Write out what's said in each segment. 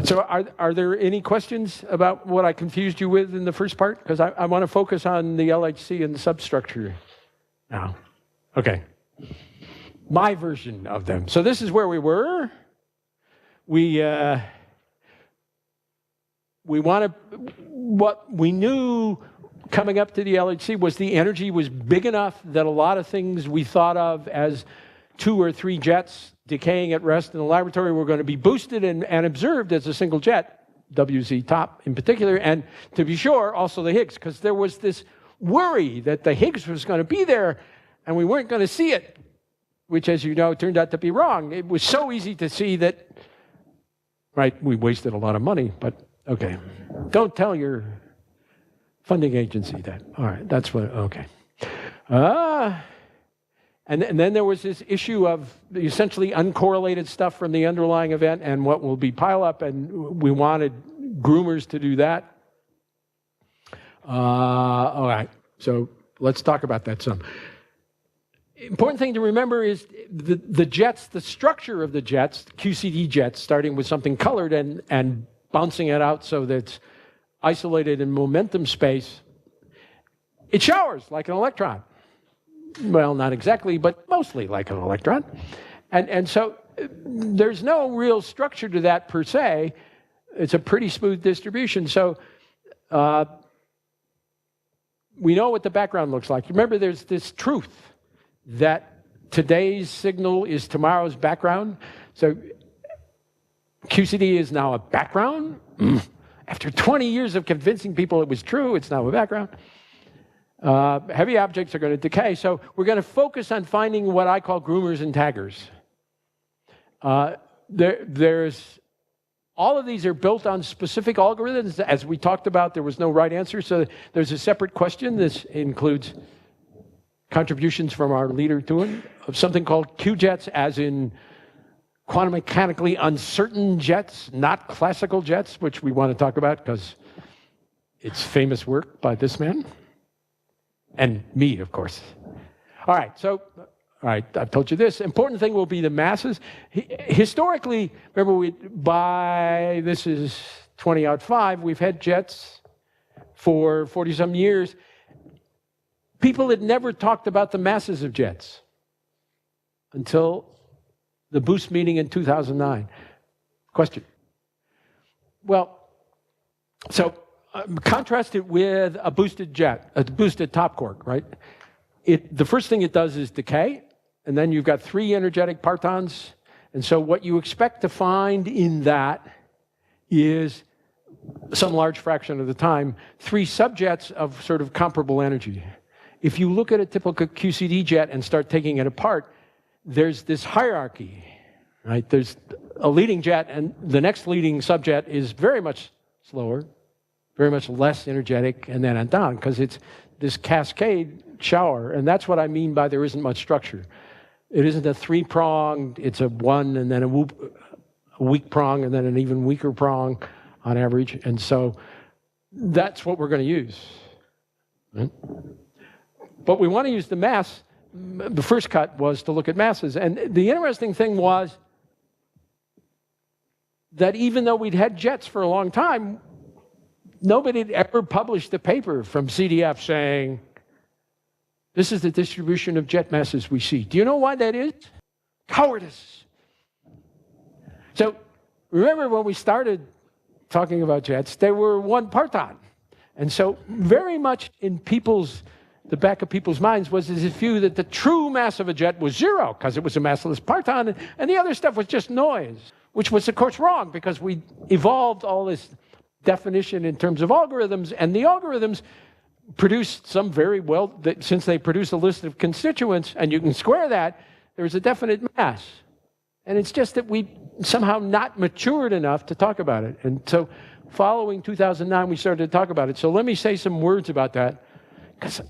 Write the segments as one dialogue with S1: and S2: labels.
S1: So are there any questions about what I confused you with in the first part? Because I want to focus on the LHC and the substructure now. Okay. My version of them. So this is where we were. We what we knew coming up to the LHC was the energy was big enough that a lot of things we thought of as 2 or 3 jets decaying at rest in the laboratory were going to be boosted and observed as a single jet, WZ top in particular, and to be sure, also the Higgs, because there was this worry that the Higgs was going to be there and we weren't going to see it, which, as you know, turned out to be wrong. It was so easy to see that, right, we wasted a lot of money, but okay. Don't tell your funding agency that. All right, that's what, okay. And then there was this issue of essentially uncorrelated stuff from the underlying event and what will be pileup, and we wanted Groomers to do that. All right, so let's talk about that some. Important thing to remember is the jets, the structure of the jets, QCD jets, starting with something colored and bouncing it out so that it's isolated in momentum space. It showers like an electron. Well, not exactly, but mostly like an electron. And so there's no real structure to that per se. It's a pretty smooth distribution. So we know what the background looks like. Remember, there's this truth that today's signal is tomorrow's background. So QCD is now a background. After 20 years of convincing people it was true, it's now a background. Heavy objects are going to decay, so we're going to focus on finding what I call groomers and taggers. All of these are built on specific algorithms. As we talked about, there was no right answer, so there's a separate question. This includes contributions from our leader, Tuan, of something called Q-jets, as in quantum mechanically uncertain jets, not classical jets, which we want to talk about because it's famous work by this man. And me, of course. All right, so, all right, I've told you this. Important thing will be the masses. Historically, remember, this is 2005, we've had jets for 40-some years. People had never talked about the masses of jets until the boost meeting in 2009. Question? Well, so contrast it with a boosted jet, a boosted top quark, right? The first thing it does is decay, and then you've got 3 energetic partons. And so what you expect to find in that is some large fraction of the time, 3 subjets of sort of comparable energy. If you look at a typical QCD jet and start taking it apart, there's this hierarchy, right? There's a leading jet, and the next leading subjet is very much slower, very much less energetic, and then on down, because it's this cascade shower, and that's what I mean by there isn't much structure. It isn't a 3-pronged, it's a 1 and then a weak prong and then an even weaker prong on average, and so that's what we're going to use. Right? But we want to use the mass. The first cut was to look at masses, and the interesting thing was that even though we'd had jets for a long time, nobody had ever published a paper from CDF saying, this is the distribution of jet masses we see. Do you know why that is? Cowardice. So remember when we started talking about jets, they were 1 parton. And so very much in the back of people's minds was this view that the true mass of a jet was 0, because it was a massless parton, and the other stuff was just noise, which was, of course, wrong, because we evolved all this definition in terms of algorithms, and the algorithms produced some very well, since they produce a list of constituents, and you can square that, there's a definite mass. And it's just that we somehow not matured enough to talk about it. And so following 2009, we started to talk about it. So let me say some words about that, because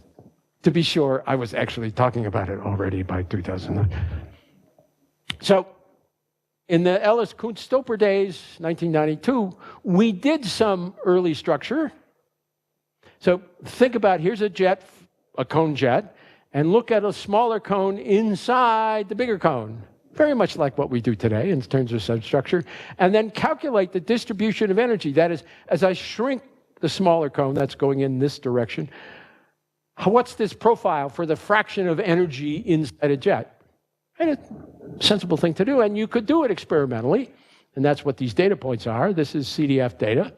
S1: to be sure, I was actually talking about it already by 2009. So in the Ellis-Kuntz-Stopper days, 1992, we did some early structure. So think about, here's a jet, a cone jet, and look at a smaller cone inside the bigger cone. very much like what we do today in terms of substructure, and then calculate the distribution of energy. That is, as I shrink the smaller cone that's going in this direction, what's this profile for the fraction of energy inside a jet? And it's a sensible thing to do, and you could do it experimentally, and that's what these data points are. This is CDF data.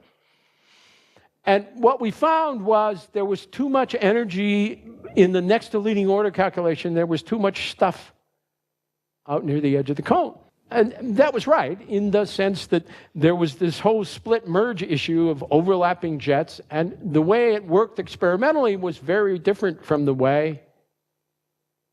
S1: And what we found was there was too much energy in the next to leading order calculation. There was too much stuff out near the edge of the cone. And that was right in the sense that there was this whole split merge issue of overlapping jets, and the way it worked experimentally was very different from the way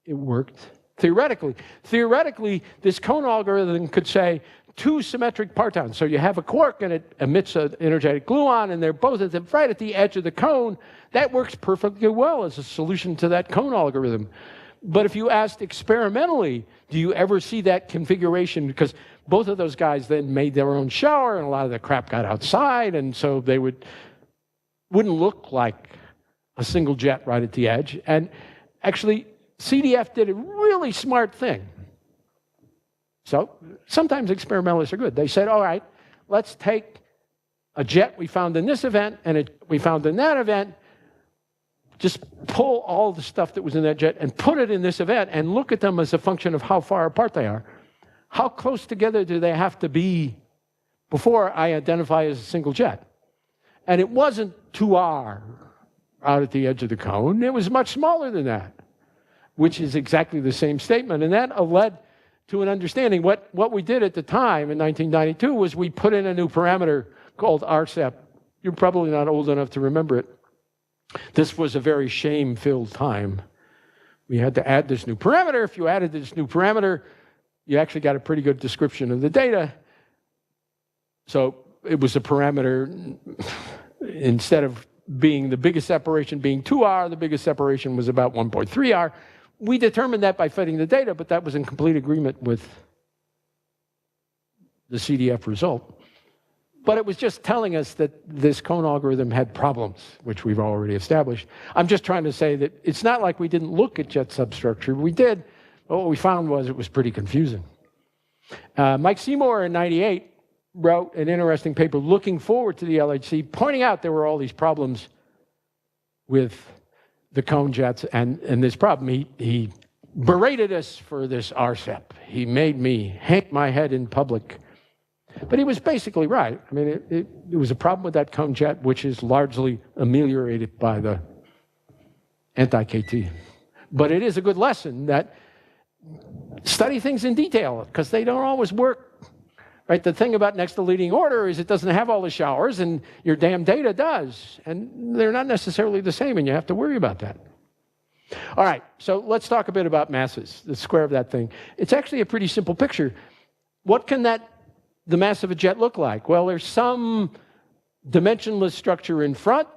S1: it worked theoretically. Theoretically, this cone algorithm could say two symmetric partons. So you have a quark and it emits an energetic gluon, and they're both right at the edge of the cone. That works perfectly well as a solution to that cone algorithm. But if you asked experimentally, do you ever see that configuration? Because both of those guys then made their own shower, and a lot of the crap got outside, and so they wouldn't look like a single jet right at the edge. And actually, CDF did a really smart thing. So sometimes experimentalists are good. They said, all right, let's take a jet we found in this event and we found in that event, just pull all the stuff that was in that jet and put it in this event and look at them as a function of how far apart they are. How close together do they have to be before I identify as a single jet? And it wasn't 2R out at the edge of the cone. It was much smaller than that, which is exactly the same statement. And that led to an understanding. What we did at the time in 1992 was we put in a new parameter called RCEP. You're probably not old enough to remember it. This was a very shame-filled time. We had to add this new parameter. If you added this new parameter, you actually got a pretty good description of the data. So it was a parameter, instead of being the biggest separation being 2R, the biggest separation was about 1.3R. We determined that by fitting the data, but that was in complete agreement with the CDF result. But it was just telling us that this cone algorithm had problems, which we've already established. I'm just trying to say that it's not like we didn't look at jet substructure. We did, but what we found was it was pretty confusing. Mike Seymour in '98 wrote an interesting paper looking forward to the LHC, pointing out there were all these problems with the cone jets and this problem. He berated us for this RCEP. He made me hang my head in public. But he was basically right. I mean, it was a problem with that cone jet, which is largely ameliorated by the anti-KT. But it is a good lesson that study things in detail, because they don't always work. Right? The thing about next to leading order is it doesn't have all the showers, and your damn data does. And they're not necessarily the same, and you have to worry about that. All right, so let's talk a bit about masses, the square of that thing. It's actually a pretty simple picture. What can the mass of a jet look like? Well, there's some dimensionless structure in front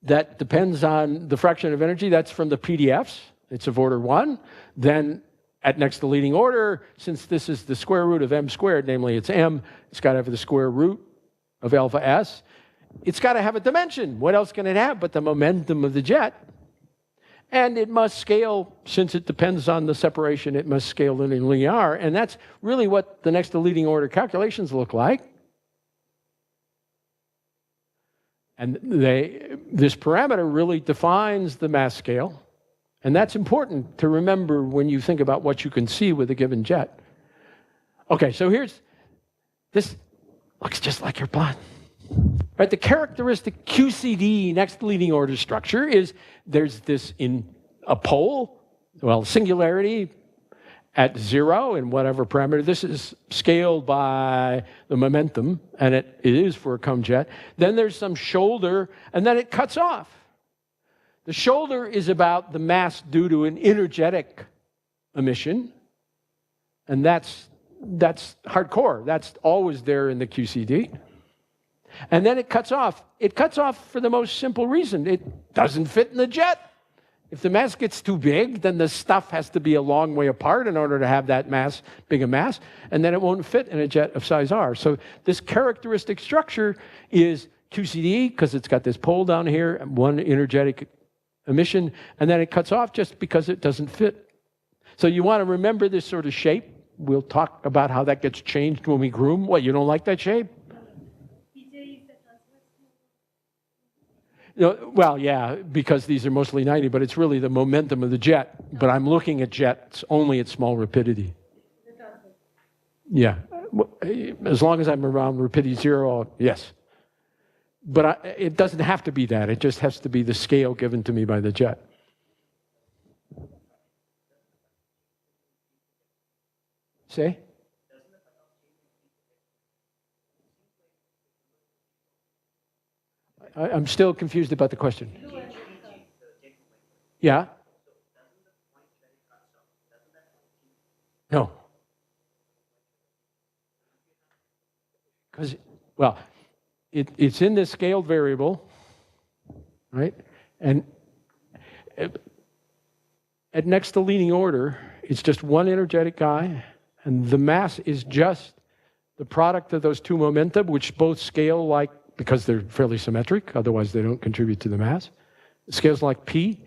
S1: that depends on the fraction of energy. That's from the PDFs. It's of order 1. Then at next to leading order, since this is the square root of m squared, namely it's m, it's got to have the square root of alpha s. It's got to have a dimension. What else can it have but the momentum of the jet? And it must scale, since it depends on the separation, it must scale linear. And that's really what the next to leading order calculations look like. And this parameter really defines the mass scale. And that's important to remember when you think about what you can see with a given jet. Okay, so this looks just like your plot. Right, the characteristic QCD next leading order structure is there's this in a pole, well, singularity at 0 in whatever parameter. This is scaled by the momentum, and it is for a cone jet. Then there's some shoulder, and then it cuts off. The shoulder is about the mass due to an energetic emission, and that's hardcore. That's always there in the QCD. And then it cuts off. It cuts off for the most simple reason. It doesn't fit in the jet. If the mass gets too big, then the stuff has to be a long way apart in order to have that mass, big a mass, and then it won't fit in a jet of size R. So this characteristic structure is QCD, because it's got this pole down here, and one energetic emission, and then it cuts off just because it doesn't fit. So you want to remember this sort of shape. We'll talk about how that gets changed when we groom. What, you don't like that shape? No, well, yeah, because these are mostly 90, but it's really the momentum of the jet. But I'm looking at jets only at small rapidity. Yeah, as long as I'm around rapidity 0, yes. But it doesn't have to be that. It just has to be the scale given to me by the jet. Say? I'm still confused about the question. Yeah? No. Because, well, it's in this scaled variable, right? And at next to leading order, it's just one energetic guy, and the mass is just the product of those two momenta, which both scale like, because they're fairly symmetric, otherwise they don't contribute to the mass. It scales like P,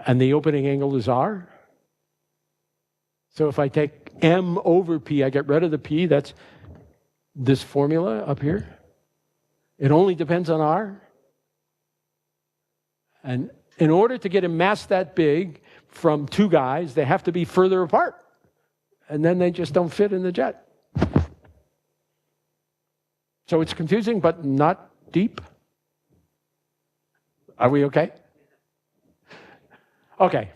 S1: and the opening angle is R. So if I take M over P, I get rid of the P, that's this formula up here. It only depends on R. And in order to get a mass that big from two guys, they have to be further apart. And then they just don't fit in the jet. So it's confusing, but not deep. Are we okay? Okay.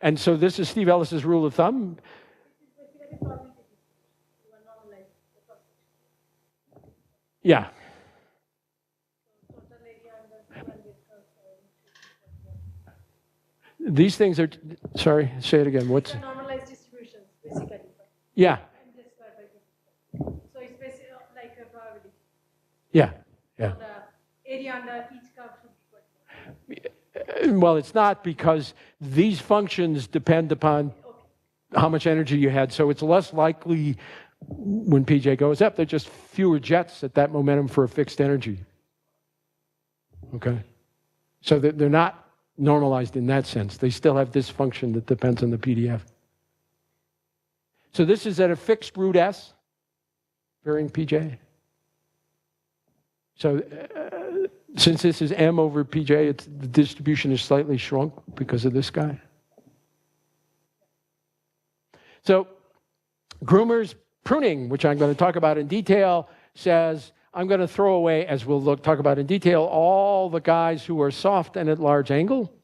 S1: And so this is Steve Ellis's rule of thumb. Yeah. These things are, sorry, say it again. What's
S2: normalized distributions, basically.
S1: Yeah.
S2: So it's basically like a probability.
S1: Yeah. Yeah.
S2: So the area under each curve should be equal.
S1: Well, it's not, because these functions depend upon how much energy you had. So it's less likely when PJ goes up, there are just fewer jets at that momentum for a fixed energy. Okay? So they're not normalized in that sense. They still have this function that depends on the PDF. So this is at a fixed root S, varying PJ. So since this is M over PJ, the distribution is slightly shrunk because of this guy. So Groomers Pruning, which I'm going to talk about in detail, says I'm going to throw away, as we'll talk about in detail, all the guys who are soft and at large angle.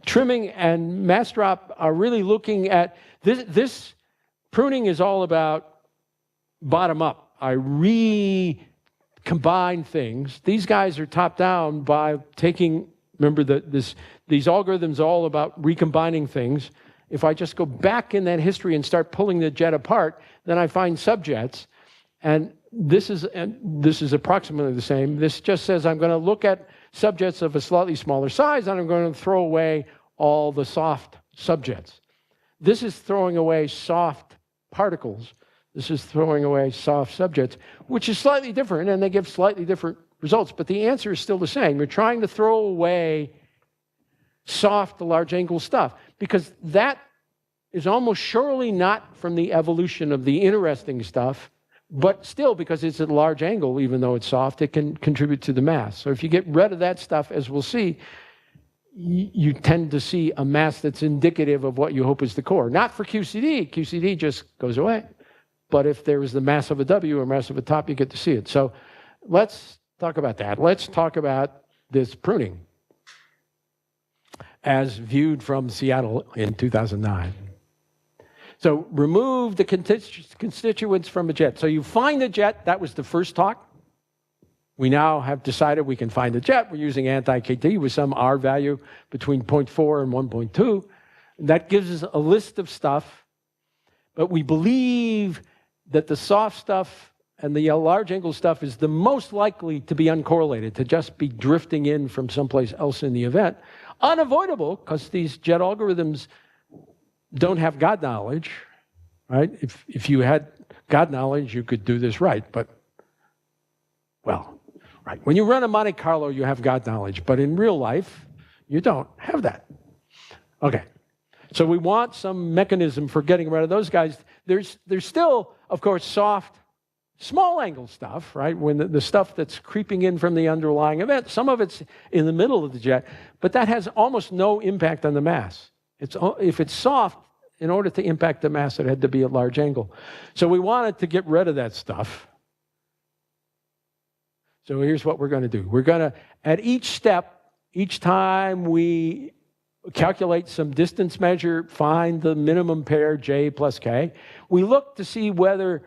S1: Trimming and mass drop are really looking at this pruning is all about bottom up. I recombine things. These guys are top down by taking, remember these algorithms are all about recombining things. If I just go back in that history and start pulling the jet apart, then I find subjets. And this is approximately the same. This just says I'm going to look at subjets of a slightly smaller size, and I'm going to throw away all the soft subjets. This is throwing away soft particles. This is throwing away soft subjects, which is slightly different, and they give slightly different results. But the answer is still the same. You're trying to throw away soft, large angle stuff, because that is almost surely not from the evolution of the interesting stuff, but still, because it's at a large angle, even though it's soft, it can contribute to the mass. So if you get rid of that stuff, as we'll see, you tend to see a mass that's indicative of what you hope is the core. Not for QCD. QCD just goes away. But if there is the mass of a W or mass of a top, you get to see it. So let's talk about that. Let's talk about this pruning as viewed from Seattle in 2009. So remove the constituents from a jet. So you find a jet. That was the first talk. We now have decided we can find a jet. We're using anti-KT with some R value between 0.4 and 1.2. That gives us a list of stuff. But we believe that the soft stuff and the large angle stuff is the most likely to be uncorrelated, to just be drifting in from someplace else in the event. Unavoidable, because these jet algorithms don't have God knowledge, right? If you had God knowledge, you could do this right, but, well, right. When you run a Monte Carlo, you have God knowledge, but in real life, you don't have that. Okay, So we want some mechanism for getting rid of those guys. There's still, of course, soft, small angle stuff, right? When the stuff that's creeping in from the underlying event, some of it's in the middle of the jet, but that has almost no impact on the mass. If it's soft, in order to impact the mass, it had to be at large angle. So we wanted to get rid of that stuff. So here's what we're going to do. We're going to, at each step, each time we calculate some distance measure, find the minimum pair, J plus K, we look to see whether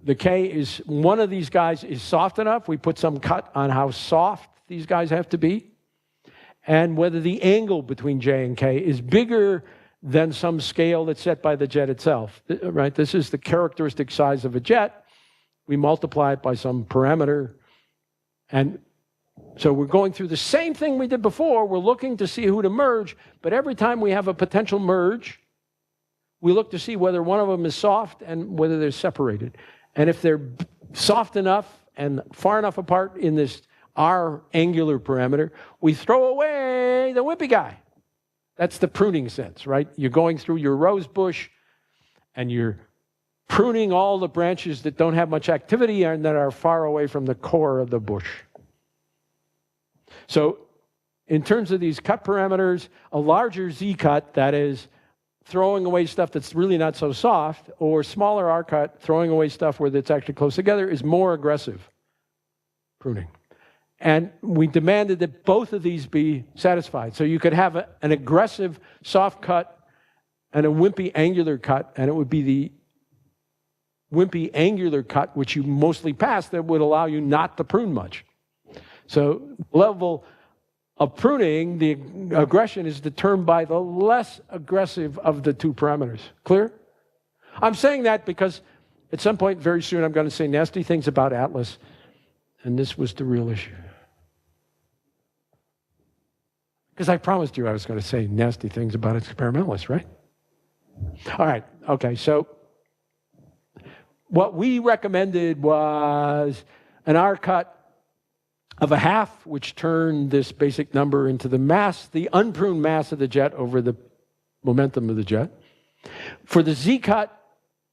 S1: the K is, one of these guys is soft enough. We put some cut on how soft these guys have to be, and whether the angle between J and K is bigger than some scale that's set by the jet itself, right? This is the characteristic size of a jet. We multiply it by some parameter, and so we're going through the same thing we did before. We're looking to see who to merge, but every time we have a potential merge, we look to see whether one of them is soft and whether they're separated. And if they're soft enough and far enough apart in this R angular parameter, we throw away the wimpy guy. That's the pruning sense, right? You're going through your rose bush and you're pruning all the branches that don't have much activity and that are far away from the core of the bush. So in terms of these cut parameters, a larger Z cut, that is throwing away stuff that's really not so soft, or smaller R cut, throwing away stuff where it's actually close together, is more aggressive pruning. And we demanded that both of these be satisfied. So you could have an aggressive soft cut and a wimpy angular cut, and it would be the wimpy angular cut, which you mostly pass, that would allow you not to prune much. So level of pruning, the aggression is determined by the less aggressive of the two parameters. Clear? I'm saying that because at some point very soon I'm going to say nasty things about Atlas, and this was the real issue. Because I promised you I was going to say nasty things about experimentalists, right? All right, okay, so what we recommended was an R cut of a half, which turned this basic number into the mass, the unpruned mass of the jet over the momentum of the jet. For the Z cut,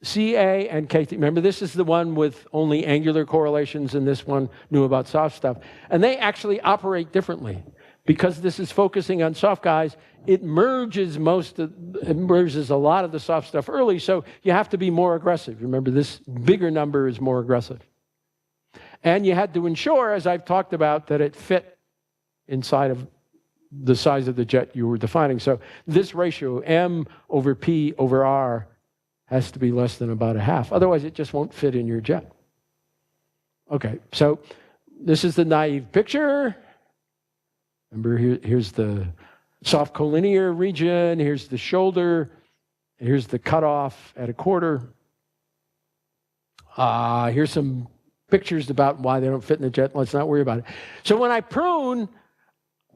S1: CA and KT, remember this is the one with only angular correlations, and this one knew about soft stuff. And they actually operate differently. Because this is focusing on soft guys, it merges a lot of the soft stuff early, so you have to be more aggressive. Remember, this bigger number is more aggressive. And you had to ensure, as I've talked about, that it fit inside of the size of the jet you were defining. So this ratio, M over P over R, has to be less than about a half. Otherwise, it just won't fit in your jet. Okay, so this is the naive picture. Remember, here's the soft collinear region, here's the shoulder, here's the cutoff at a quarter. Here's some pictures about why they don't fit in the jet. Let's not worry about it. So when I prune,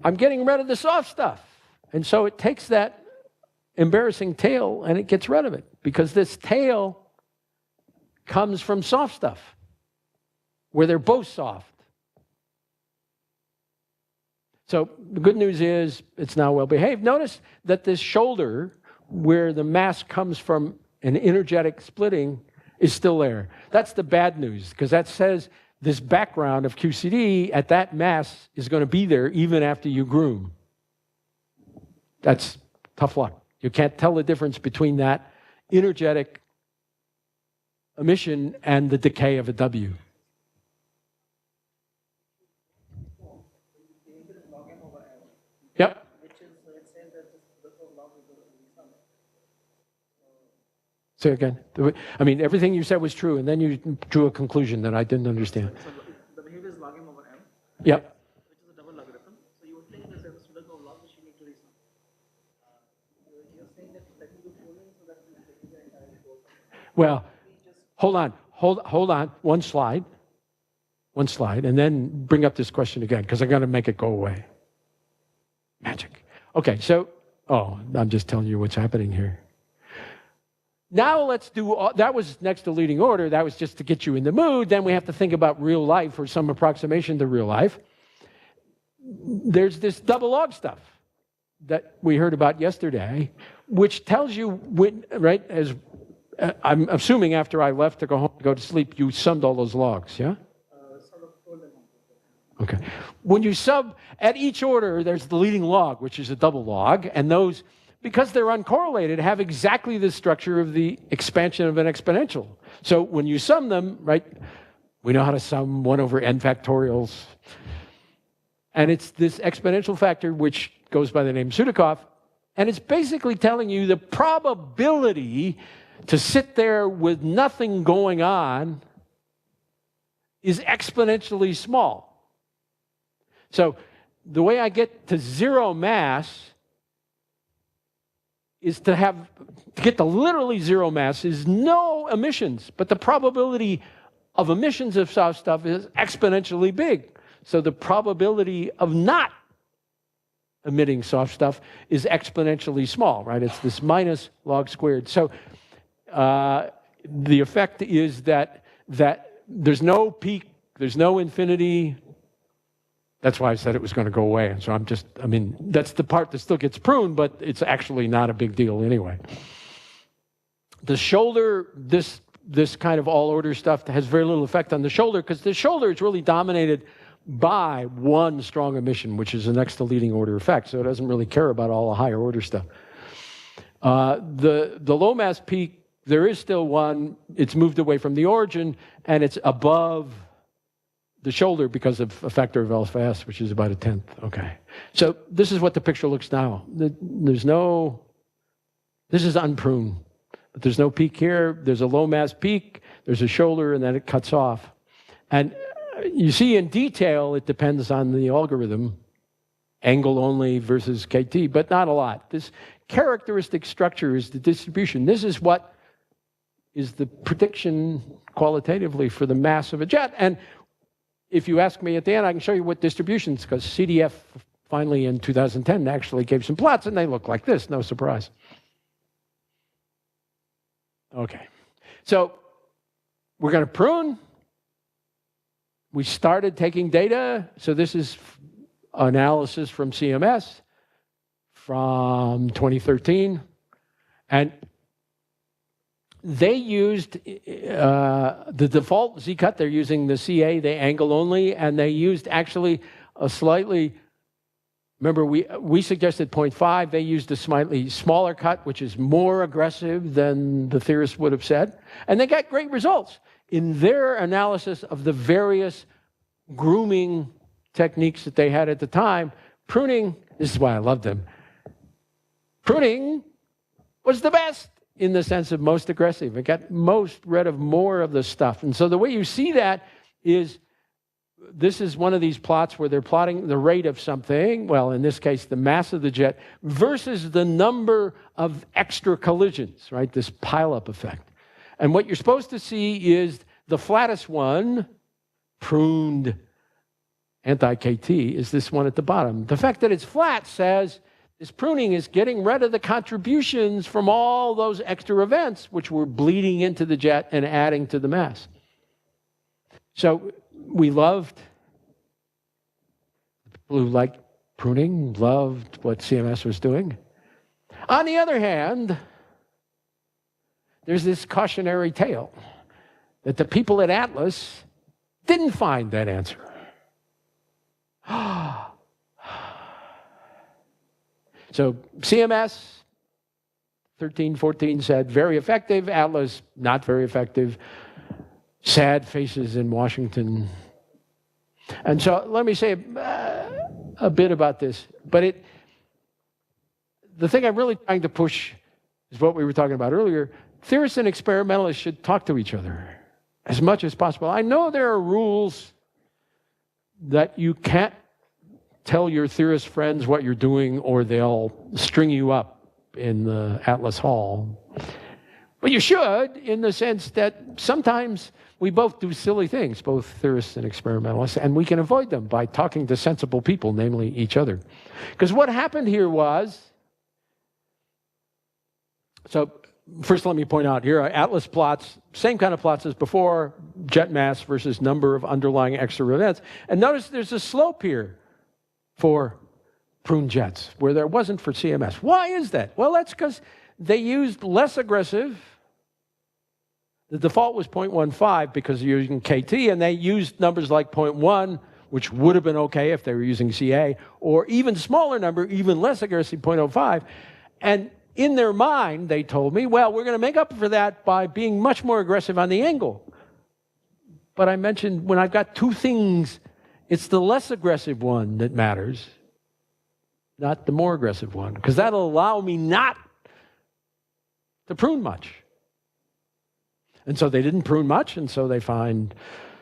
S1: I'm getting rid of the soft stuff. And so it takes that embarrassing tail and it gets rid of it, because this tail comes from soft stuff, where they're both soft. So the good news is it's now well behaved. Notice that this shoulder, where the mass comes from an energetic splitting, is still there. That's the bad news, because that says this background of QCD at that mass is going to be there even after you groom. That's tough luck. You can't tell the difference between that energetic emission and the decay of a W. Yep. Say again. I mean, everything you said was true, and then you drew a conclusion that I didn't understand.
S3: So the behavior is log m over m.
S1: Yep.
S3: Which is a double logarithm. So you would think that there was student of log, which you need to reason. You're saying that let me do pruning so that the behavior entirely goes.
S1: Well, hold on. One slide, and then bring up this question again, because I got to make it go away. Magic. Okay, so, I'm just telling you what's happening here. Now let's do, that was next to leading order. That was just to get you in the mood. Then we have to think about real life, or some approximation to real life. There's this double log stuff. that we heard about yesterday, which tells you, when, right, as I'm assuming after I left to go home to go to sleep, you summed all those logs, yeah?
S3: Sort of told them.
S1: Okay. When you sub, at each order, there's the leading log, which is a double log, and those, because they're uncorrelated, have exactly the structure of the expansion of an exponential. So when you sum them, right, we know how to sum 1 over n factorials. And it's this exponential factor which goes by the name Sudakov, and it's basically telling you the probability to sit there with nothing going on is exponentially small. So the way I get to zero mass is to get to literally zero mass is no emissions, but the probability of emissions of soft stuff is exponentially big. So the probability of not emitting soft stuff is exponentially small, right? It's this minus log squared. So the effect is that there's no peak, there's no infinity. That's why I said it was going to go away. And so that's the part that still gets pruned, but it's actually not a big deal anyway. The shoulder, this kind of all-order stuff has very little effect on the shoulder, because the shoulder is really dominated by one strong emission, which is the next to leading order effect. So it doesn't really care about all the higher order stuff. The low mass peak, there is still one. It's moved away from the origin, and it's above the shoulder because of a factor of alpha s, which is about 1/10. Okay. So this is what the picture looks now. This is unpruned. But there's no peak here. There's a low mass peak. There's a shoulder, and then it cuts off. And you see in detail, it depends on the algorithm, angle only versus KT, but not a lot. This characteristic structure is the distribution. This is what is the prediction qualitatively for the mass of a jet. And if you ask me at the end, I can show you what distributions, because CDF finally in 2010 actually gave some plots, and they look like this, no surprise. Okay, so we're going to prune. We started taking data. So this is analysis from CMS from 2013. And they used the default Z-cut. They're using the CA, the angle only, and they used actually a slightly, remember we suggested 0.5. They used a slightly smaller cut, which is more aggressive than the theorists would have said. And they got great results in their analysis of the various grooming techniques that they had at the time. Pruning, this is why I love them, pruning was the best in the sense of most aggressive. It got rid of more of the stuff. And so the way you see that is, this is one of these plots where they're plotting the rate of something, well, in this case, the mass of the jet, versus the number of extra collisions, right? This pile-up effect. And what you're supposed to see is the flattest one, pruned anti-KT, is this one at the bottom. The fact that it's flat says this pruning is getting rid of the contributions from all those extra events which were bleeding into the jet and adding to the mass. So we loved, people who liked pruning loved what CMS was doing. On the other hand, there's this cautionary tale that the people at Atlas didn't find that answer. So CMS 13, 14 said very effective. Atlas, not very effective. Sad faces in Washington. And so let me say a bit about this. But the thing I'm really trying to push is what we were talking about earlier. Theorists and experimentalists should talk to each other as much as possible. I know there are rules that you can't tell your theorist friends what you're doing or they'll string you up in the Atlas Hall. But you should, in the sense that sometimes we both do silly things, both theorists and experimentalists, and we can avoid them by talking to sensible people, namely each other. Because what happened here was, so first let me point out, here are Atlas plots, same kind of plots as before, jet mass versus number of underlying extra events. And notice there's a slope here for prune jets, where there wasn't for CMS. Why is that? Well, that's because they used less aggressive. The default was 0.15 because you're using KT, and they used numbers like 0.1, which would have been okay if they were using CA, or even smaller number, even less aggressive, 0.05. And in their mind, they told me, well, we're going to make up for that by being much more aggressive on the angle. But I mentioned when I've got two things, it's the less aggressive one that matters, not the more aggressive one, because that'll allow me not to prune much. And so they didn't prune much, and so they find,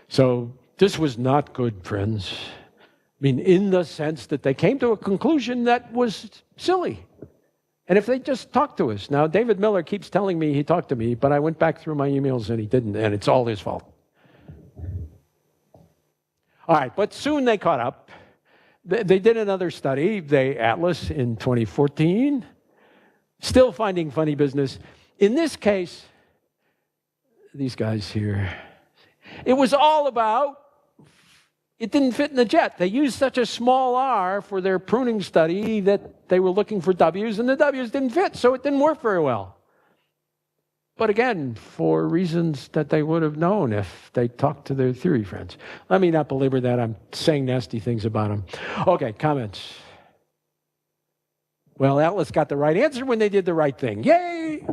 S1: so this was not good, friends. I mean, in the sense that they came to a conclusion that was silly. And if they just talked to us. Now, David Miller keeps telling me he talked to me, but I went back through my emails and he didn't, and it's all his fault. All right, but soon they caught up. They did another study, Atlas in 2014, still finding funny business. In this case, these guys here, it was all about, it didn't fit in the jet. They used such a small R for their pruning study that they were looking for W's, and the W's didn't fit, so it didn't work very well. But again, for reasons that they would have known if they talked to their theory friends. Let me not belabor that. I'm saying nasty things about them. Okay, comments. Well, Atlas got the right answer when they did the right thing. Yay!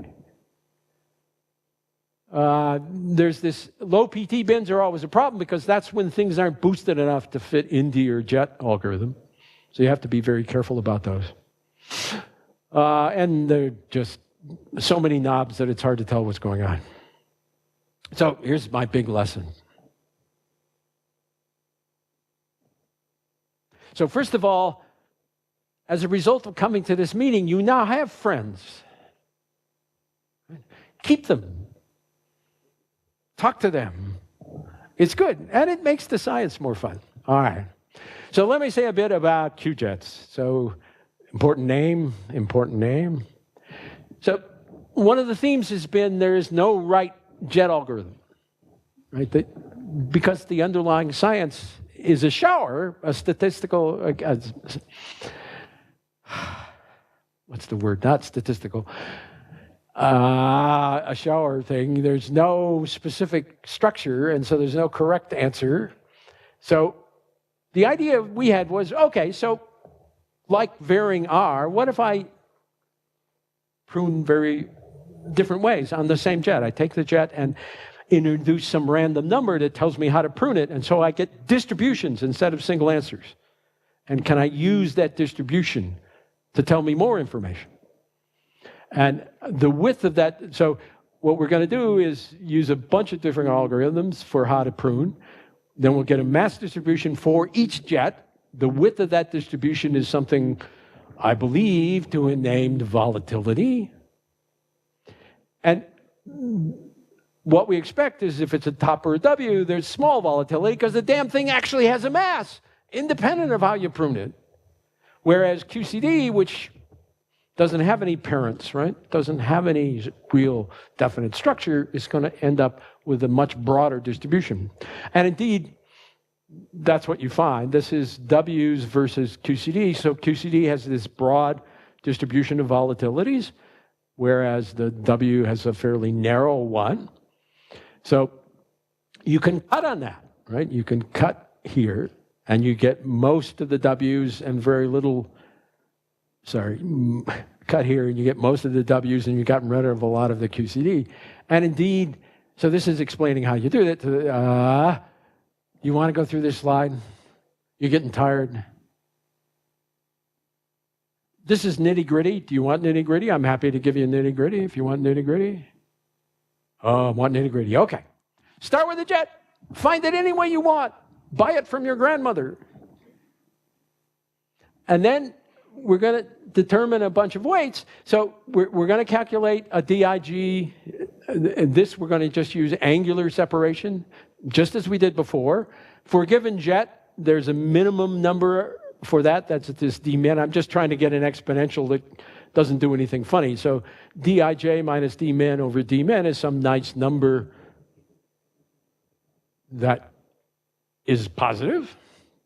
S1: There's this low PT bins are always a problem because that's when things aren't boosted enough to fit into your jet algorithm. So you have to be very careful about those. And they're just so many knobs that it's hard to tell what's going on. So here's my big lesson. So first of all, as a result of coming to this meeting, you now have friends. Keep them. Talk to them. It's good, and it makes the science more fun. All right. So let me say a bit about Q-jets. So important name. So one of the themes has been there is no right jet algorithm, right? Because the underlying science is a shower, a statistical, what's the word? Not statistical. A shower thing. There's no specific structure, and so there's no correct answer. So the idea we had was, okay, so like varying R, what if I prune very different ways on the same jet? I take the jet and introduce some random number that tells me how to prune it, and so I get distributions instead of single answers. And can I use that distribution to tell me more information? And the width of that, so what we're going to do is use a bunch of different algorithms for how to prune. Then we'll get a mass distribution for each jet. The width of that distribution is something, I believe, to a named volatility. And what we expect is if it's a top or a W, there's small volatility because the damn thing actually has a mass, independent of how you prune it. Whereas QCD, which doesn't have any parents, right? Doesn't have any real definite structure, is going to end up with a much broader distribution. And indeed, that's what you find. This is W's versus QCD. So QCD has this broad distribution of volatilities, whereas the W has a fairly narrow one. So you can cut on that, right? You can cut here, and you get most of the W's and very little, cut here, and you get most of the W's, and you've gotten rid of a lot of the QCD. And indeed, so this is explaining how you do that. You want to go through this slide? You're getting tired? This is nitty-gritty. Do you want nitty-gritty? I'm happy to give you nitty-gritty if you want nitty-gritty. Oh, I want nitty-gritty. Okay. Start with a jet. Find it any way you want. Buy it from your grandmother. And then we're going to determine a bunch of weights. So we're going to calculate a DIG. This, we're going to just use angular separation, just as we did before. For a given jet, there's a minimum number for that. That's this d min. I'm just trying to get an exponential that doesn't do anything funny. So Dij minus d min over d min is some nice number that is positive.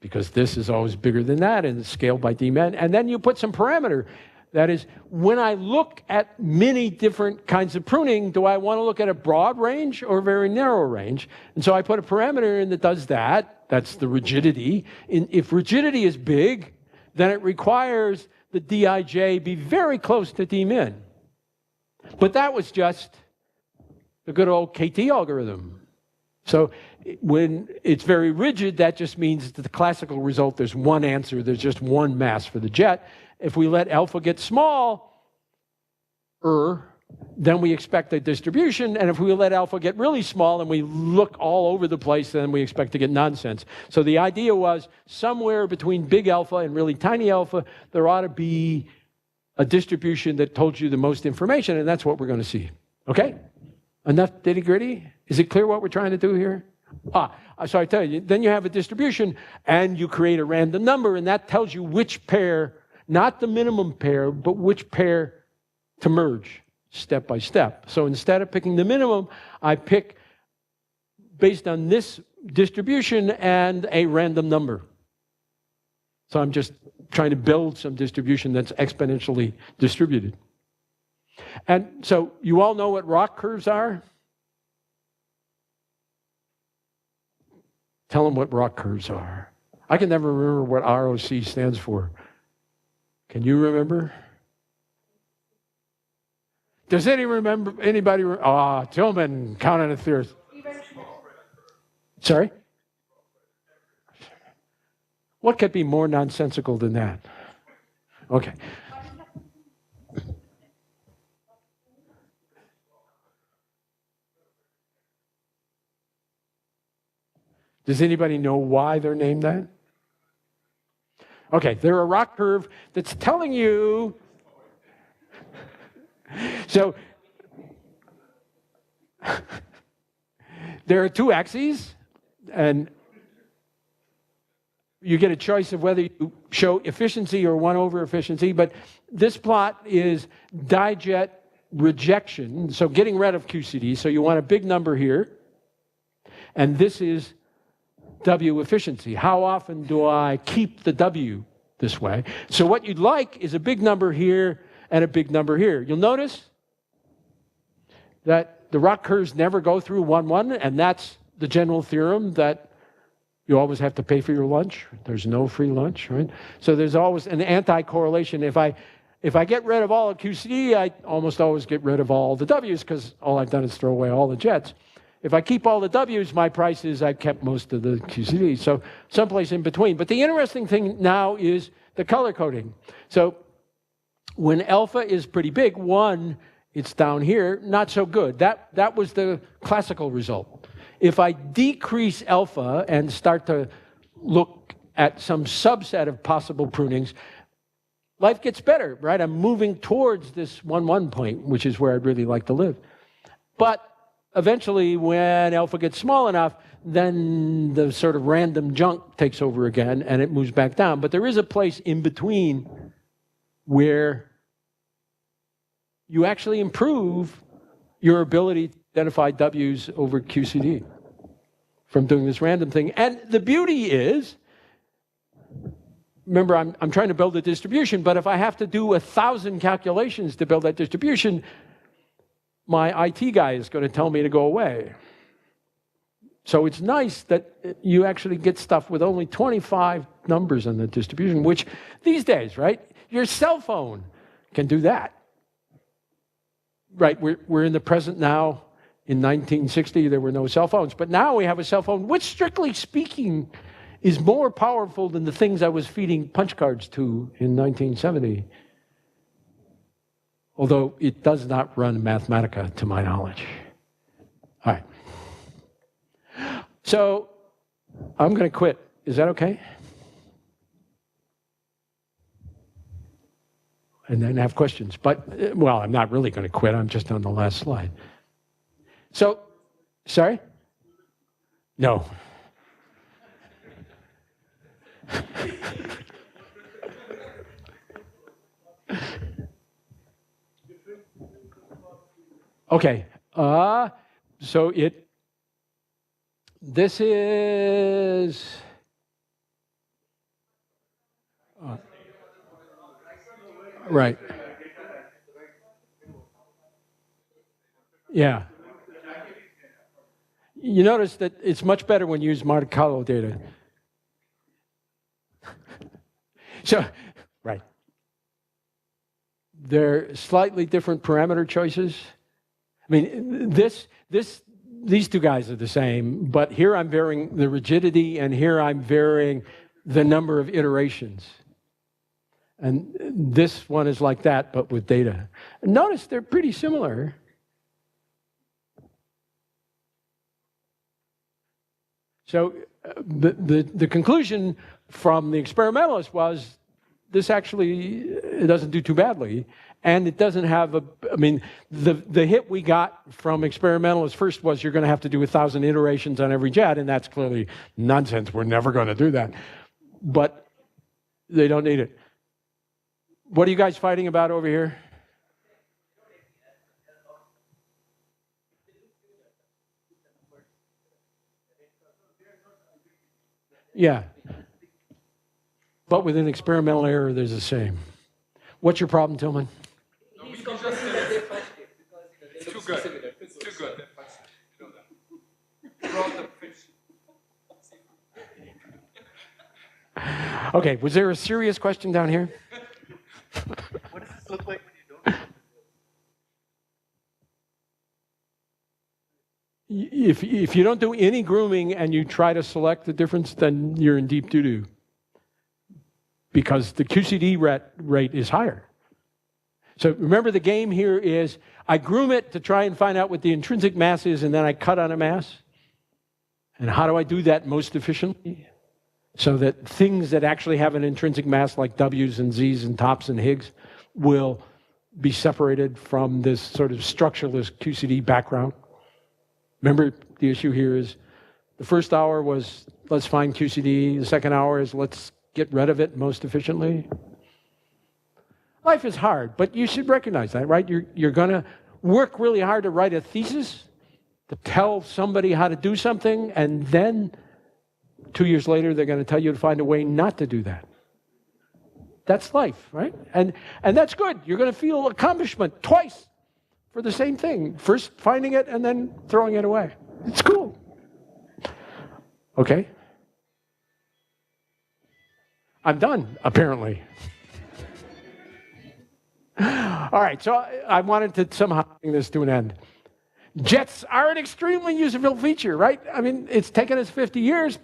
S1: because this is always bigger than that, and it's scaled by d-men. And then you put some parameter. That is, when I look at many different kinds of pruning, do I want to look at a broad range or a very narrow range? And so I put a parameter in that does that. That's the rigidity. If rigidity is big, then it requires the dij be very close to d-min. But that was just the good old KT algorithm. So when it's very rigid, that just means that the classical result, there's one answer, there's just one mass for the jet. If we let alpha get small, then we expect a distribution. And if we let alpha get really small and we look all over the place, then we expect to get nonsense. So the idea was somewhere between big alpha and really tiny alpha, there ought to be a distribution that told you the most information, and that's what we're going to see. Okay? Enough nitty-gritty? Is it clear what we're trying to do here? So I tell you, then you have a distribution, and you create a random number, and that tells you which pair, not the minimum pair, but which pair to merge step by step. So instead of picking the minimum, I pick based on this distribution and a random number. So I'm just trying to build some distribution that's exponentially distributed. And so you all know what Roc curves are? Tell them what Roc curves are. I can never remember what ROC stands for. Can you remember? Does anybody? Tillman, count on a third. Sorry? What could be more nonsensical than that? Okay. Does anybody know why they're named that? Okay, they're a Roc curve that's telling you. So there are two axes, and you get a choice of whether you show efficiency or 1 over efficiency, but this plot is dijet rejection, so getting rid of QCD, so you want a big number here, and this is W efficiency. How often do I keep the W this way? So what you'd like is a big number here and a big number here. You'll notice that the Roc curves never go through 1, 1, and that's the general theorem that you always have to pay for your lunch. There's no free lunch, right? So there's always an anti-correlation. If I get rid of all of QCD, I almost always get rid of all the W's because all I've done is throw away all the jets. If I keep all the W's, my price is I've kept most of the QCD. So someplace in between. But the interesting thing now is the color coding. So when alpha is pretty big, 1, it's down here, not so good. That was the classical result. If I decrease alpha and start to look at some subset of possible prunings, life gets better, right? I'm moving towards this 1, 1 point, which is where I'd really like to live. But eventually, when alpha gets small enough, then the sort of random junk takes over again, and it moves back down. But there is a place in between where you actually improve your ability to identify W's over QCD from doing this random thing. And the beauty is, remember, I'm trying to build a distribution, but if I have to do 1,000 calculations to build that distribution, my IT guy is going to tell me to go away. So it's nice that you actually get stuff with only 25 numbers in the distribution, which these days, right? Your cell phone can do that. Right, we're in the present now. In 1960, there were no cell phones. But now we have a cell phone, which, strictly speaking, is more powerful than the things I was feeding punch cards to in 1970. Although it does not run Mathematica, to my knowledge. All right. So I'm going to quit. Is that okay? And then have questions. But, well, I'm not really going to quit. I'm just on the last slide. So, sorry? No. Okay. So this is Right. Yeah. You notice that it's much better when you use Monte Carlo data. So, right. They're slightly different parameter choices. I mean, these two guys are the same, but here I'm varying the rigidity, and here I'm varying the number of iterations. And this one is like that, but with data. And notice they're pretty similar. So the conclusion from the experimentalist was this actually it doesn't do too badly, and it doesn't have a. I mean, the hit we got from experimentalists first was you're going to have to do 1,000 iterations on every jet, and that's clearly nonsense. We're never going to do that, but they don't need it. What are you guys fighting about over here? Yeah. But with an experimental error, there's the same. What's your problem, Tillman?
S3: He's complaining that they fudged it because
S4: It's too good. It's too good. They fudged it. You know that. Brought the fish.
S1: Okay, was there a serious question down here?
S3: What does this look like when you don't?
S1: If you don't do any grooming and you try to select the difference, then you're in deep doo-doo. Because the QCD rate is higher. So remember, the game here is I groom it to try and find out what the intrinsic mass is, and then I cut on a mass. And how do I do that most efficiently? So that things that actually have an intrinsic mass, like W's and Z's and tops and Higgs, will be separated from this sort of structureless QCD background. Remember, the issue here is the first hour was let's find QCD. The second hour is let's get rid of it most efficiently. Life is hard, but you should recognize that, right? You're going to work really hard to write a thesis, to tell somebody how to do something, and then 2 years later, they're going to tell you to find a way not to do that. That's life, right? And that's good. You're going to feel accomplishment twice for the same thing. First finding it and then throwing it away. It's cool. Okay. I'm done, apparently. All right, so I wanted to somehow bring this to an end. Jets are an extremely useful feature, right? I mean, it's taken us 50 years,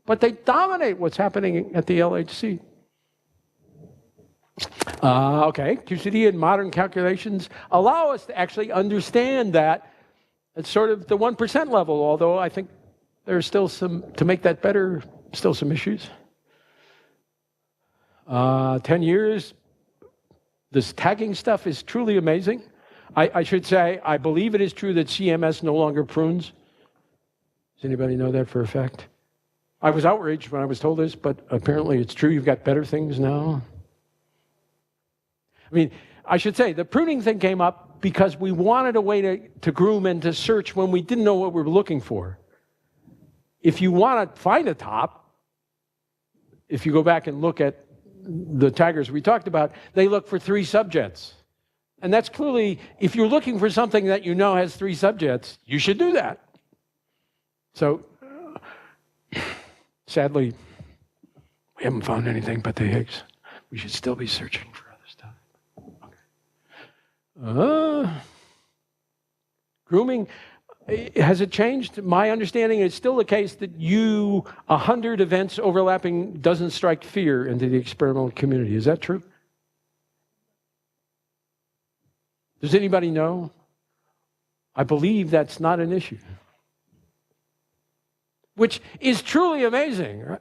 S1: but they dominate what's happening at the LHC. Okay, QCD and modern calculations allow us to actually understand that at sort of the 1% level, although I think there's still some, to make that better, still some issues. 10 years, this tagging stuff is truly amazing. I should say, I believe it is true that CMS no longer prunes. Does anybody know that for a fact? I was outraged when I was told this, but apparently it's true. You've got better things now. I mean, I should say, the pruning thing came up because we wanted a way to groom and to search when we didn't know what we were looking for. If you want to find a top, if you go back and look at the taggers we talked about, they look for 3 subjects. And that's clearly, if you're looking for something that you know has 3 subjects, you should do that. So, sadly, we haven't found anything but the Higgs. We should still be searching for other stuff. Okay. Grooming, has it changed? My understanding is still the case that 100 events overlapping doesn't strike fear into the experimental community. Is that true? Does anybody know? I believe that's not an issue. Which is truly amazing. Right?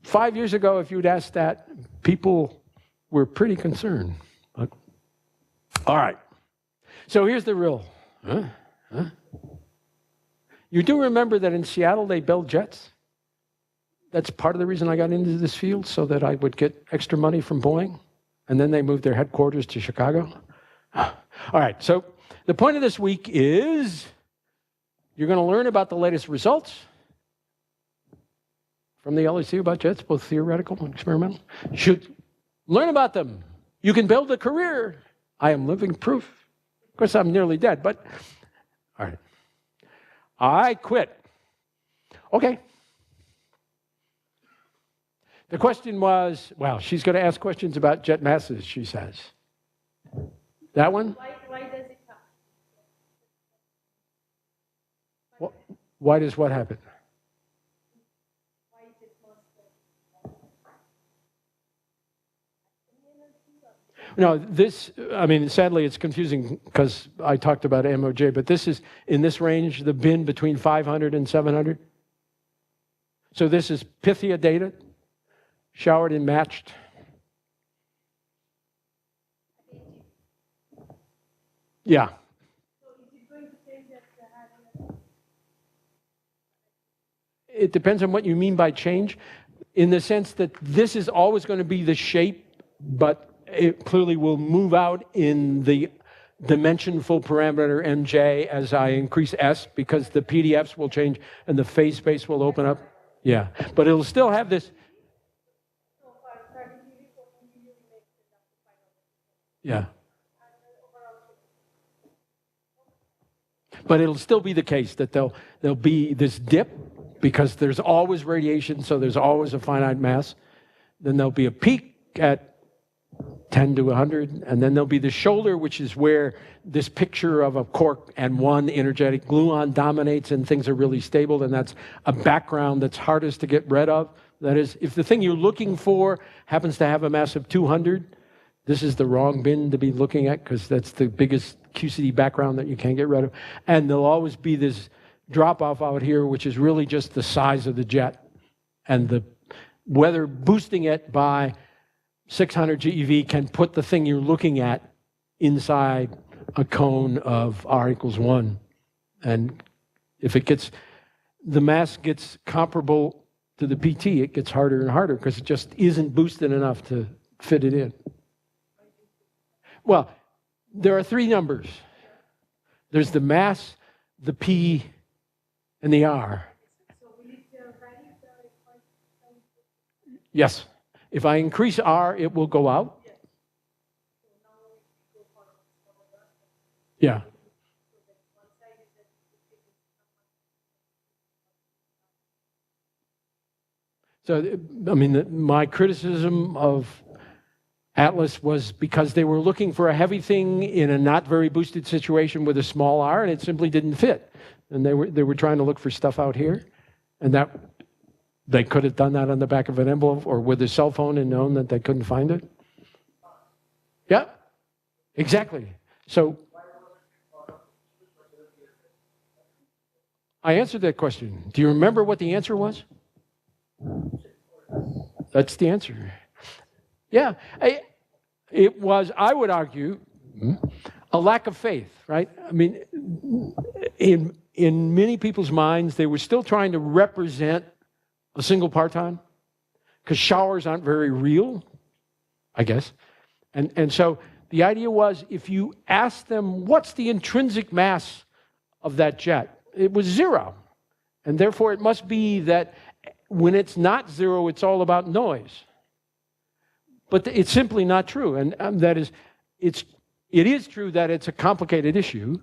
S1: 5 years ago, if you'd asked that, people were pretty concerned. But, all right. So here's the real. You do remember that in Seattle they build jets? That's part of the reason I got into this field, so that I would get extra money from Boeing. And then they moved their headquarters to Chicago. All right, so the point of this week is you're going to learn about the latest results from the LEC about jets, both theoretical and experimental. Should learn about them. You can build a career. I am living proof. Of course, I'm nearly dead, but all right. I quit. Okay. The question was, well, she's going to ask questions about jet masses, she says. That one?
S2: Why does it happen?
S1: Why does what happen?
S2: Why is it most
S1: No, this, I mean, sadly, it's confusing because I talked about MOJ, but this is in this range, the bin between 500 and 700. So this is Pythia data, showered and matched. Yeah.
S2: So is it going to change that having
S1: It depends on what you mean by change, in the sense that this is always going to be the shape, but it clearly will move out in the dimension full parameter MJ as I increase S, because the PDFs will change and the phase space will open up. Yeah, but it'll still have this.
S2: so for 30 dB, 14 dB, we make it up to 500.
S1: Yeah.
S2: And overall,
S1: But it'll still be the case that there'll be this dip, because there's always radiation, so there's always a finite mass. Then there'll be a peak at 10 to 100, and then there'll be the shoulder, which is where this picture of a quark and one energetic gluon dominates and things are really stable, and that's a background that's hardest to get rid of. That is, if the thing you're looking for happens to have a mass of 200, this is the wrong bin to be looking at, because that's the biggest QCD background that you can't get rid of. And there'll always be this drop-off out here, which is really just the size of the jet, and whether boosting it by 600 GeV can put the thing you're looking at inside a cone of R equals 1. And if the mass gets comparable to the PT, it gets harder and harder because it just isn't boosted enough to fit it in. Well, there are three numbers. There's the mass, the P, and the R.
S2: so will it vary the response?
S1: Yes. If I increase R, it will go out.
S2: Yes. So now we go for the
S1: Yeah.
S2: so that one side is that it is
S1: So, I mean, my criticism of Atlas was because they were looking for a heavy thing in a not very boosted situation with a small R, and it simply didn't fit. And they were trying to look for stuff out here, and that they could have done that on the back of an envelope or with a cell phone and known that they couldn't find it. Yeah, exactly. So I answered that question. Do you remember what the answer was? That's the answer. Yeah, it was, I would argue, a lack of faith, right? I mean, in many people's minds, they were still trying to represent a single parton, because showers aren't very real, I guess. And so the idea was, if you ask them, what's the intrinsic mass of that jet? It was 0. And therefore, it must be that when it's not 0, it's all about noise. But it's simply not true. And that is, it is true that it's a complicated issue.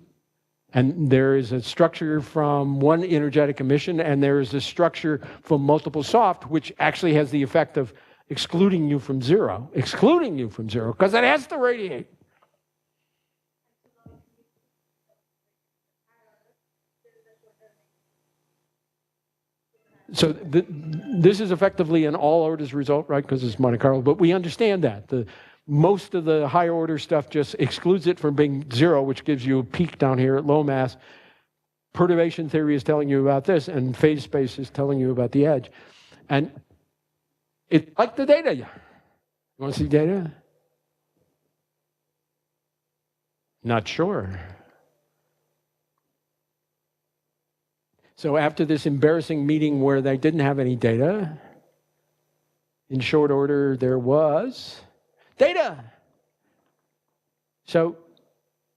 S1: And there is a structure from one energetic emission, and there is a structure from multiple soft, which actually has the effect of excluding you from 0, because it has to radiate. So this is effectively an all orders result, right? Because it's Monte Carlo, but we understand that. Most of the higher order stuff just excludes it from being 0, which gives you a peak down here at low mass. Perturbation theory is telling you about this, and phase space is telling you about the edge. And it's like the data. You want to see data? Not sure. So after this embarrassing meeting where they didn't have any data, in short order there was data. So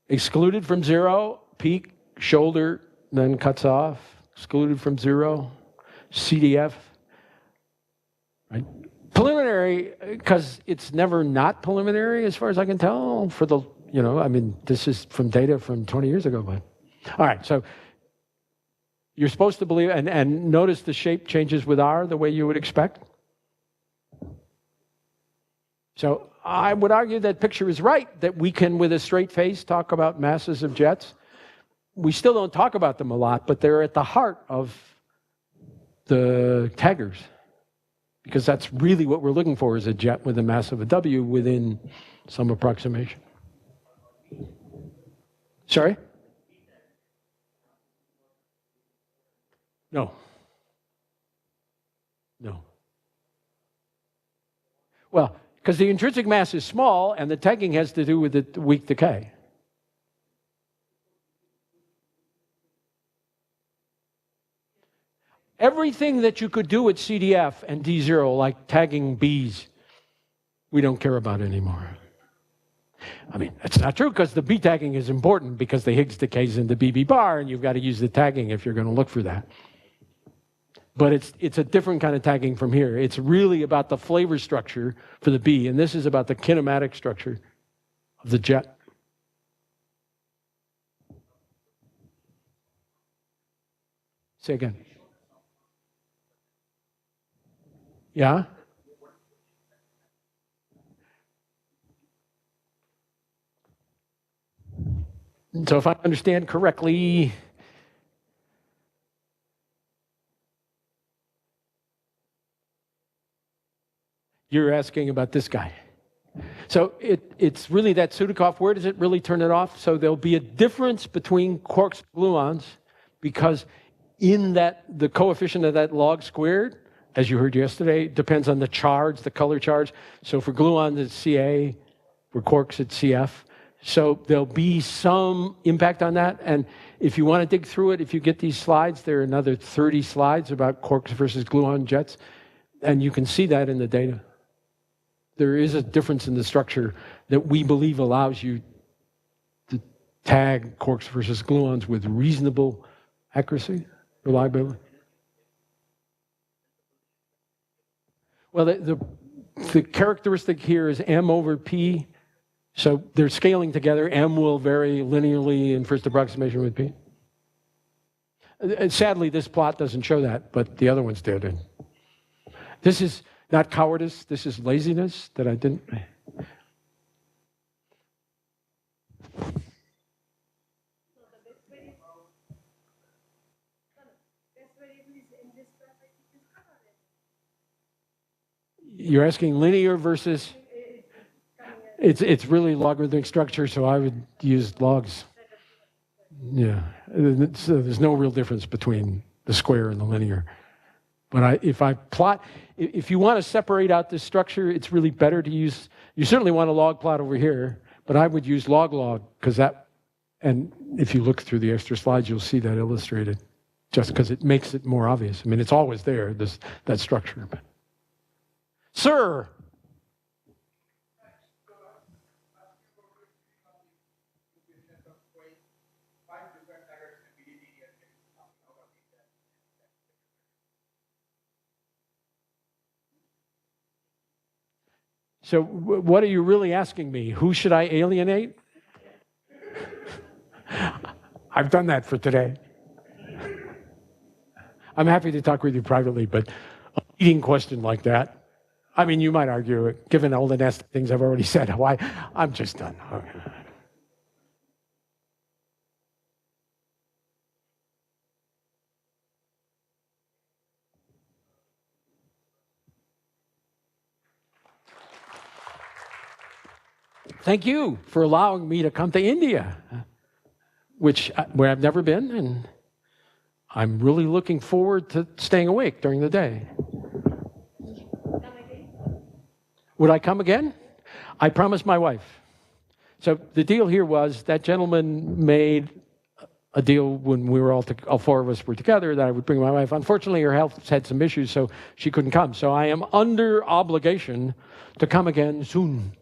S1: excluded from 0, peak, shoulder, then cuts off. Excluded from 0, CDF. right? Preliminary, because it's never not preliminary as far as I can tell for the, I mean, this is from data from 20 years ago. But all right, so you're supposed to believe, and notice the shape changes with R the way you would expect. So I would argue that picture is right, that we can, with a straight face, talk about masses of jets. We still don't talk about them a lot, but they're at the heart of the taggers, because that's really what we're looking for, is a jet with a mass of a W within some approximation. Sorry? No. No. Well, because the intrinsic mass is small, and the tagging has to do with the weak decay. Everything that you could do at CDF and D0, like tagging Bs, we don't care about anymore. I mean, that's not true, because the B tagging is important, because the Higgs decays into BB bar, and you've got to use the tagging if you're going to look for that. But it's a different kind of tagging from here. It's really about the flavor structure for the B, and this is about the kinematic structure of the jet. Say again. Yeah? So if I understand correctly, you're asking about this guy. So it's really that Sudakov. Where does it really turn it off? So there'll be a difference between quarks and gluons, because in that, the coefficient of that log squared, as you heard yesterday, depends on the charge, the color charge. So for gluons, it's Ca. For quarks, it's Cf. So there'll be some impact on that. And if you want to dig through it, if you get these slides, there are another 30 slides about quarks versus gluon jets. And you can see that in the data. There is a difference in the structure that we believe allows you to tag quarks versus gluons with reasonable accuracy, reliability. Well, the characteristic here is M over P. So they're scaling together. M will vary linearly in first approximation with P. And sadly, this plot doesn't show that, but the other ones did. And this is not cowardice. This is laziness that I didn't.
S2: So the best variable is in this graph, I think is covered.
S1: You're asking linear versus. It's really logarithmic structure, so I would use logs. Yeah, so there's no real difference between the square and the linear. But if you want to separate out this structure, it's really better to use, you certainly want a log plot over here, but I would use log, because that, and if you look through the extra slides, you'll see that illustrated, just because it makes it more obvious. I mean, it's always there, that structure. Sir? So what are you really asking me? Who should I alienate? I've done that for today. I'm happy to talk with you privately, but a leading question like that, I mean, you might argue it, given all the nasty things I've already said. Why? I'm just done. Okay. Thank you for allowing me to come to India, where I've never been, and I'm really looking forward to staying awake during the day. Would I come again? I promised my wife. So the deal here was that gentleman made a deal when we were all four of us were together that I would bring my wife. Unfortunately, her health had some issues, so she couldn't come. So I am under obligation to come again soon.